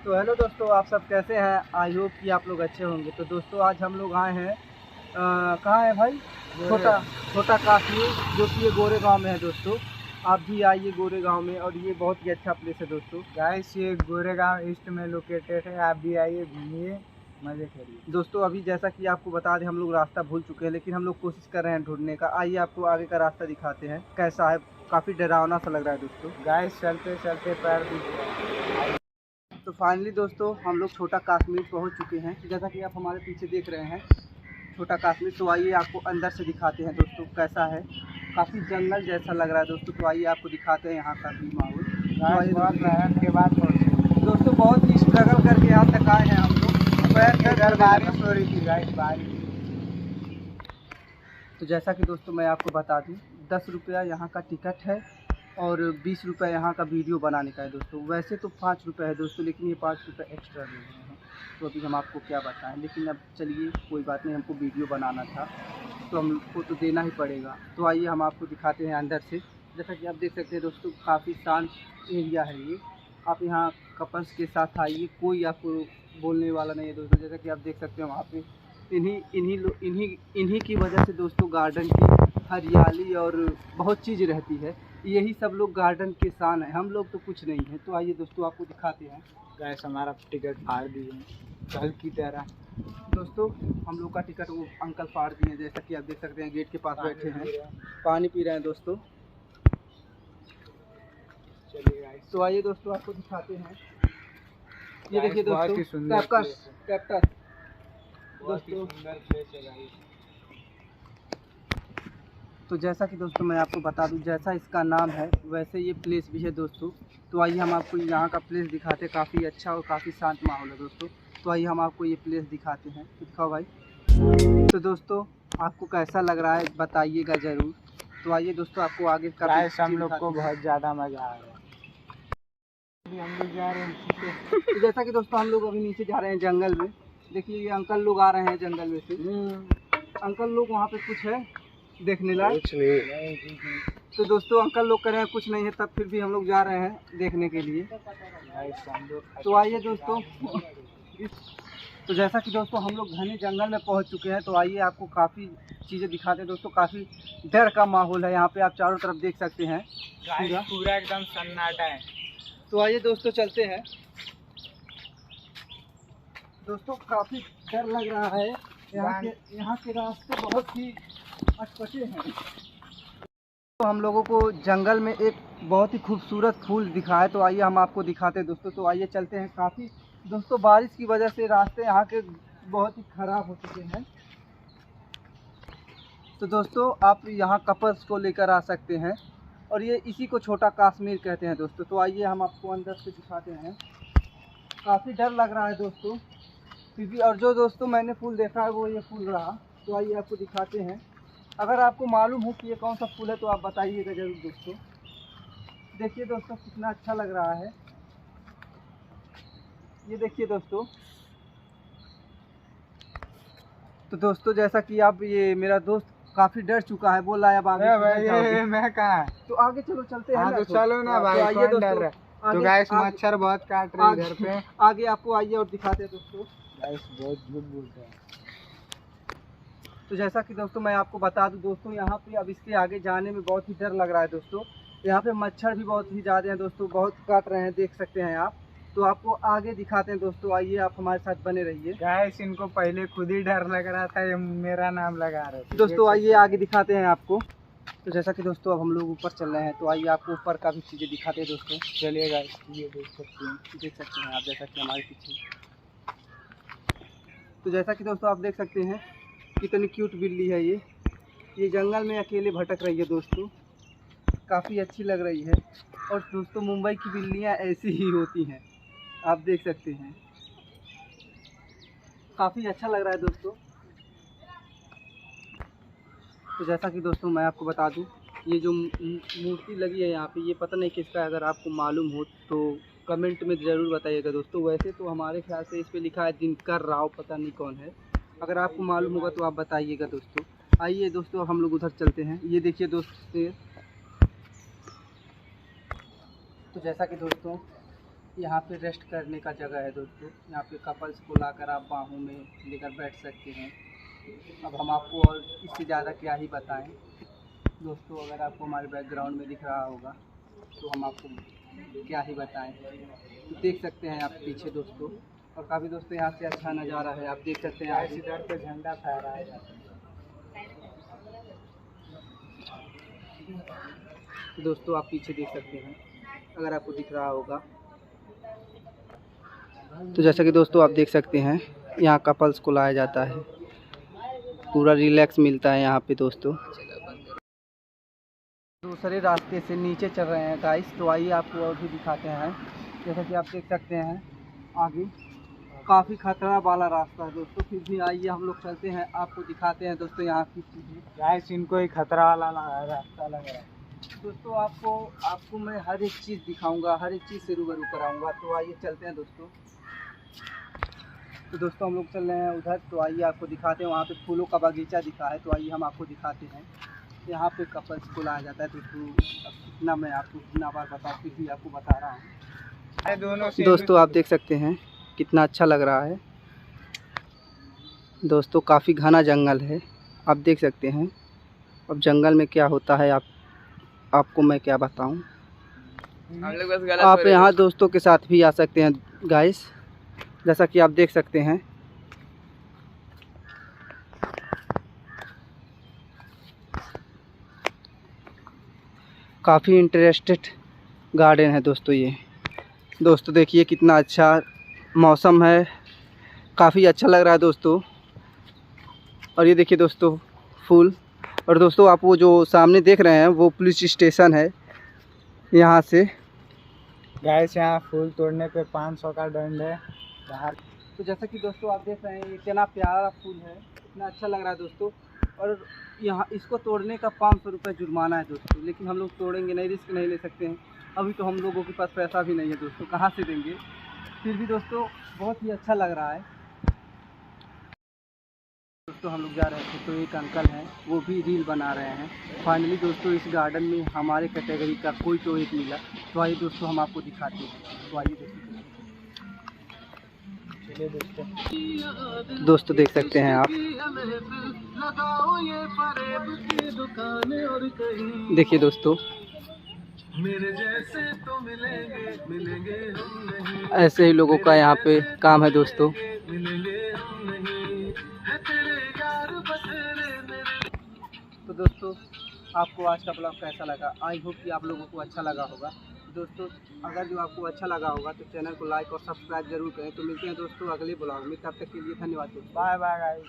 तो हेलो दोस्तों, आप सब कैसे हैं? आई होप कि आप लोग अच्छे होंगे। तो दोस्तों आज हम लोग आए हैं कहाँ है भाई? छोटा छोटा काश्मीर, जो कि ये गोरे गांव में है दोस्तों। आप भी आइए गोरे गांव में, और ये बहुत ही अच्छा प्लेस है दोस्तों। गाइस, ये गोरेगांव ईस्ट में लोकेटेड है। आप भी आइए, घूमिए, मज़े करिए। दोस्तों अभी जैसा कि आपको बता दें, हम लोग रास्ता भूल चुके हैं, लेकिन हम लोग कोशिश कर रहे हैं ढूंढने का। आइए आपको आगे का रास्ता दिखाते हैं कैसा है। काफ़ी डरावना सा लग रहा है दोस्तों। गाइस, चलते चलते पैर दुख। तो फाइनली दोस्तों हम लोग छोटा काश्मीर पहुंच चुके हैं। जैसा कि आप हमारे पीछे देख रहे हैं छोटा काश्मीर। तो आइए आपको अंदर से दिखाते हैं दोस्तों कैसा है। काफ़ी जंगल जैसा लग रहा है दोस्तों। तो आइए आपको दिखाते हैं यहाँ का भी माहौल। तो आइए बहुत मेहनत के बाद पहुंचे। दोस्तों, बहुत ही स्ट्रगल करके यहाँ तक आए हैं हम लोग। पैर इधर दर्द बारिश हो रही थी गाइस, बारिश। तो जैसा कि दोस्तों मैं आपको बता दूं, 10 रुपया यहाँ का टिकट है और 20 रुपये यहाँ का वीडियो बनाने का है दोस्तों। वैसे तो 5 रुपये है दोस्तों, लेकिन ये 5 रुपये एक्स्ट्रा दे रहे हैं। तो अभी हम आपको क्या बताएं, लेकिन अब चलिए कोई बात नहीं, हमको वीडियो बनाना था तो हमको तो देना ही पड़ेगा। तो आइए हम आपको दिखाते हैं अंदर से। जैसा कि आप देख सकते हैं दोस्तों, काफ़ी शांत एरिया है ये। आप यहाँ कपल्स के साथ आइए, कोई आपको बोलने वाला नहीं है दोस्तों। जैसा कि आप देख सकते हैं वहाँ पे इन्हीं की वजह से दोस्तों गार्डन की हरियाली और बहुत चीज़ रहती है। यही सब लोग गार्डन के शान है, हम लोग तो कुछ नहीं है। तो आइए दोस्तों आपको दिखाते हैं। गाइस, हमारा टिकट फाड़ दिए कल की तरह। दोस्तों हम लोग का टिकट वो अंकल फाड़ दिए हैं। जैसा कि आप देख सकते हैं गेट के पास बैठे हैं, पानी पी रहे हैं दोस्तों। चलिए गाइस, तो आइए दोस्तों आपको दिखाते हैं। ये देखिए बहुत ही दोस्तों सुंदर कैक्टस दोस्तों। सुंदर प्लेस है गाइस। तो जैसा कि दोस्तों मैं आपको बता दूं, जैसा इसका नाम है वैसे ये प्लेस भी है दोस्तों। तो आइए हम आपको यहाँ का प्लेस दिखाते हैं। काफ़ी अच्छा और काफ़ी शांत माहौल है दोस्तों। तो आइए हम आपको ये प्लेस दिखाते हैं। तो दिखाओ भाई। तो दोस्तों आपको कैसा लग रहा है बताइएगा ज़रूर। तो आइए दोस्तों आपको आगे का गाइस, हम लोग को बहुत ज़्यादा मज़ा आ रहा है। अभी हम लोग जा रहे हैं। तो जैसा कि दोस्तों हम लोग अभी नीचे जा रहे हैं जंगल में। देखिए ये अंकल लोग आ रहे हैं जंगल में से। अंकल लोग वहाँ पे कुछ है देखने लायक? कुछ नहीं। तो दोस्तों अंकल लोग कह रहे हैं कुछ नहीं है, तब फिर भी हम लोग जा रहे हैं देखने के लिए। तो आइए दोस्तों। तो जैसा कि दोस्तों हम लोग घने जंगल में पहुंच चुके हैं। तो आइए आपको काफ़ी चीज़ें दिखाते हैं दोस्तों। काफ़ी डर का माहौल है यहाँ पे, आप चारों तरफ देख सकते हैं पूरा एकदम सन्नाटा है। तो आइए दोस्तों चलते हैं। दोस्तों काफ़ी डर लग रहा है। यहाँ के रास्ते बहुत ही अटपटे हैं। तो हम लोगों को जंगल में एक बहुत ही खूबसूरत फूल दिखा है। तो आइए हम आपको दिखाते हैं दोस्तों। तो आइए चलते हैं। काफ़ी दोस्तों बारिश की वजह से रास्ते यहाँ के बहुत ही ख़राब हो चुके हैं। तो दोस्तों आप यहाँ कपल्स को लेकर आ सकते हैं, और ये इसी को छोटा काश्मीर कहते हैं दोस्तों। तो आइए हम आपको अंदर से दिखाते हैं। काफ़ी डर लग रहा है दोस्तों, क्योंकि और जो दोस्तों मैंने फूल देखा है वो ये फूल रहा। तो आइए आपको दिखाते हैं। अगर आपको मालूम हो कि ये कौन सा फूल है तो आप बताइएगा ज़रूर दोस्तों। देखिए दोस्तों कितना अच्छा लग रहा है। ये देखिए दोस्तों। तो दोस्तों जैसा कि आप, ये मेरा दोस्त काफ़ी डर चुका है, बोल रहा है अब आगे ये मैं कहाँ? तो आगे चलो चलते हैं। तो चलो ना भाई, तो आइए कौन डर रहा है? तो गाइस, मच्छर बहुत काट रहे हैं इधर पे। आगे आपको आइए और दिखाते हैं दोस्तों। गाइस बहुत झूठ बोलते हैं। तो जैसा कि दोस्तों मैं आपको बता दूं दोस्तों, यहाँ पे अब इसके आगे जाने में बहुत ही डर लग रहा है दोस्तों। यहाँ पे मच्छर भी बहुत ही ज़्यादा हैं दोस्तों, बहुत काट रहे हैं, देख सकते हैं आप। तो आपको आगे दिखाते हैं दोस्तों। आइए आप हमारे साथ बने रहिए। गाइस, इनको पहले खुद ही डर लग रहा था, ये मेरा नाम लगा रहे थे। दोस्तों आइए आगे दिखाते हैं आपको। तो जैसा कि दोस्तों अब हम लोग ऊपर चल रहे हैं। तो आइए आपको ऊपर का भी चीज़ें दिखाते हैं दोस्तों। चलिए गाइस, ये देख सकते हैं आप, जैसा कि हमारे पीछे। तो जैसा कि दोस्तों आप देख सकते हैं कितनी क्यूट बिल्ली है ये जंगल में अकेले भटक रही है दोस्तों। काफ़ी अच्छी लग रही है। और दोस्तों मुंबई की बिल्लियाँ ऐसी ही होती हैं, आप देख सकते हैं। काफ़ी अच्छा लग रहा है दोस्तों। तो जैसा कि दोस्तों मैं आपको बता दूं, ये जो मूर्ति लगी है यहाँ पे, ये पता नहीं किसका है। अगर आपको मालूम हो तो कमेंट में ज़रूर बताइएगा दोस्तों। वैसे तो हमारे ख्याल से इस पे लिखा है दिनकर राव, पता नहीं कौन है। अगर आपको मालूम होगा तो आप बताइएगा दोस्तों। आइए दोस्तों हम लोग उधर चलते हैं। ये देखिए दोस्तों। तो जैसा कि दोस्तों यहाँ पे रेस्ट करने का जगह है दोस्तों। यहाँ पे कपल्स को लाकर आप बाहों में लेकर बैठ सकते हैं। अब हम आपको और इससे ज़्यादा क्या ही बताएं दोस्तों। अगर आपको हमारे बैकग्राउंड में दिख रहा होगा तो हम आपको क्या ही बताएं। तो देख सकते हैं आप पीछे दोस्तों, और काफ़ी दोस्तों यहाँ से अच्छा नज़ारा है। आप देख सकते हैं इधर पे झंडा फहराया जाता है। दोस्तों आप पीछे देख सकते हैं अगर आपको दिख रहा होगा। तो जैसा कि दोस्तों आप देख सकते हैं यहाँ कपल्स को लाया जाता है, पूरा रिलैक्स मिलता है यहाँ पे दोस्तों। दूसरे रास्ते से नीचे चल रहे हैं गाइस, तो आइए आपको और भी दिखाते हैं। जैसा कि आप देख सकते हैं आगे काफ़ी खतरा वाला रास्ता है दोस्तों, फिर भी आइए हम लोग चलते हैं, आपको दिखाते हैं दोस्तों यहाँ की चीज़ें। गाइस इनको ही खतरा वाला रास्ता लग रहा है दोस्तों। आपको मैं हर एक चीज़ दिखाऊंगा, हर एक चीज़ से रूबरू कराऊंगा। तो आइए चलते हैं दोस्तों। तो दोस्तों हम लोग चल रहे हैं उधर, तो आइए आपको दिखाते हैं। वहाँ पे फूलों का बगीचा दिखा है, तो आइए हम आपको दिखाते हैं। यहाँ पे कपल्स को लाया जाता है दोस्तों। अब कितना मैं आपको कितना बार बताऊँ, फिर भी आपको बता रहा हूँ। दोस्तों आप देख सकते हैं कितना अच्छा लग रहा है दोस्तों। काफ़ी घना जंगल है, आप देख सकते हैं। अब जंगल में क्या होता है आपको मैं क्या बताऊं। आप यहाँ दोस्तों के साथ भी आ सकते हैं गाइस, जैसा कि आप देख सकते हैं। काफ़ी इंटरेस्टेड गार्डन है दोस्तों ये। दोस्तों देखिए कितना अच्छा मौसम है, काफ़ी अच्छा लग रहा है दोस्तों। और ये देखिए दोस्तों फूल। और दोस्तों आप वो जो सामने देख रहे हैं वो पुलिस स्टेशन है यहाँ से। गाइस यहाँ फूल तोड़ने पे 500 का दंड है बाहर। तो जैसा कि दोस्तों आप देख रहे हैं ये कितना प्यारा फूल है, इतना अच्छा लग रहा है दोस्तों। और यहाँ इसको तोड़ने का 500 रुपये जुर्माना है दोस्तों, लेकिन हम लोग तोड़ेंगे नहीं, रिस्क नहीं ले सकते हैं। अभी तो हम लोगों के पास पैसा भी नहीं है दोस्तों, कहाँ से देंगे। फिर भी दोस्तों बहुत ही अच्छा लग रहा है दोस्तों। हम लोग जा रहे थे तो एक अंकल हैं, वो भी रील बना रहे हैं। फाइनली दोस्तों इस गार्डन में हमारे कैटेगरी का कोई तो एक मिला, तो आइए दोस्तों हम आपको दिखाते हैं। तो आइए दोस्तों देख सकते हैं आप। देखिए दोस्तों ऐसे ही लोगों का यहाँ पे काम है दोस्तों। तो दोस्तों आपको आज का ब्लॉग कैसा लगा, आई होप कि आप लोगों को अच्छा लगा होगा दोस्तों। अगर जो आपको अच्छा लगा होगा तो चैनल को लाइक और सब्सक्राइब जरूर करें। तो मिलते हैं दोस्तों अगले ब्लॉग में, तब तक के लिए धन्यवाद दोस्तों। Bye bye guys.